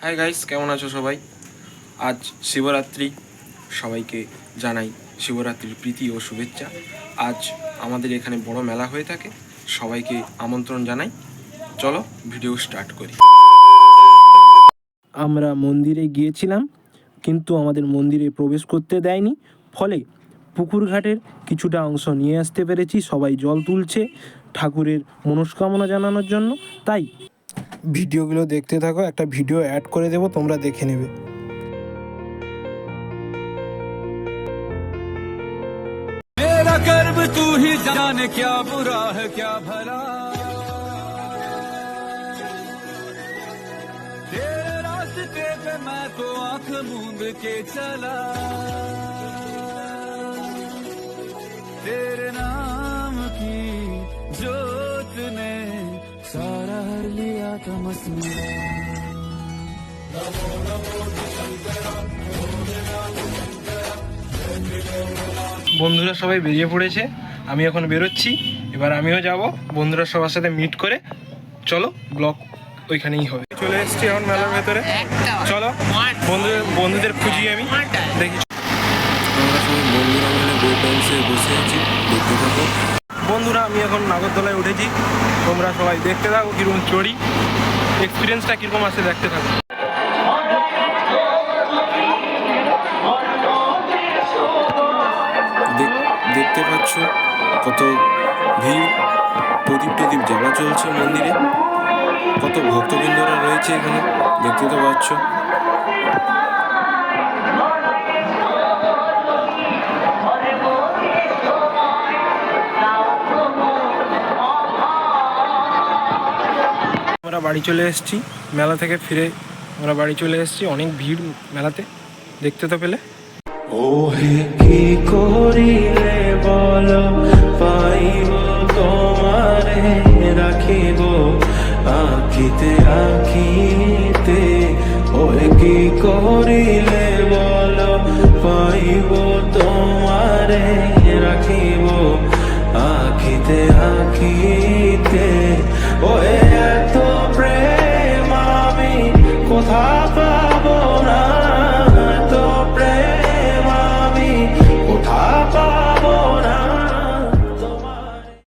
Hi guys, কেমন আছো সবাই? আজ শিবরাত্রি, সবাইকে জানাই শিবরাত্রির প্রীতি ও শুভেচ্ছা। আজ আমাদের এখানে বড় মেলা হয়ে থাকে, সবাইকে আমন্ত্রণ জানাই। চলো ভিডিও স্টার্ট করি। আমরা মন্দিরে গিয়েছিলাম, কিন্তু আমাদের মন্দিরে প্রবেশ করতে দেয়নি। ফলে পুকুর ঘাটের কিছুটা অংশ নিয়ে আসতে পেরেছি। সবাই জল তুলছে ঠাকুরের মনস্কামনা জানানোর জন্য। তাই ভিডিওগুলো দেখতে থাকো, একটা ভিডিও অ্যাড করে দেবো, তোমরা দেখে নেবে। मेरा कर्म तू ही जाने क्या बुरा है क्या भला, तेरे रास्ते पे मैं तो आंख मूंद के चला, तेरे नाम की जोत ने सारा हर लिया तमस मेरा। বন্ধুরা সবাই বেরিয়ে পড়েছে, আমি এখন বেরোচ্ছি। এবার আমিও যাব বন্ধুরা সবার সাথে মিট করে। চলো, ব্লগ ওইখানেই হবে। চলে এসেছি এখন মেলার ভেতরে। চলো বন্ধুদের খুঁজি, আমি দেখি। আমরা সবাই বন্ধুরা মিলে বই বেঞ্চে বসে আছি, দেখতে থাকো। বন্ধুরা, আমি এখন নাগরদোলায় উঠেছি, তোমরা সবাই দেখতে থাকো কীরকম চড়ি, এক্সপিরিয়েন্সটা কীরকম আছে দেখতে থাকো। দেখতে পাচ্ছ কত ভিড়, প্রদীপ টদীপ জ্বালা চলছে মন্দিরে, কত ভক্তবৃন্দরা রয়েছে এখানে, দেখতে তো পাচ্ছ। আমরা বাড়ি চলে এসেছি, মেলা থেকে ফিরে আমরা বাড়ি চলে এসেছি। অনেক ভিড় মেলাতে, দেখতে তো পেলে। ওহে কি করিলে বল পাইব তোমারে রাখিব আখিতে আখিতে, ওহে কি করিলে বল পাইব তোমারে রাখিব আখিতে আখিতে।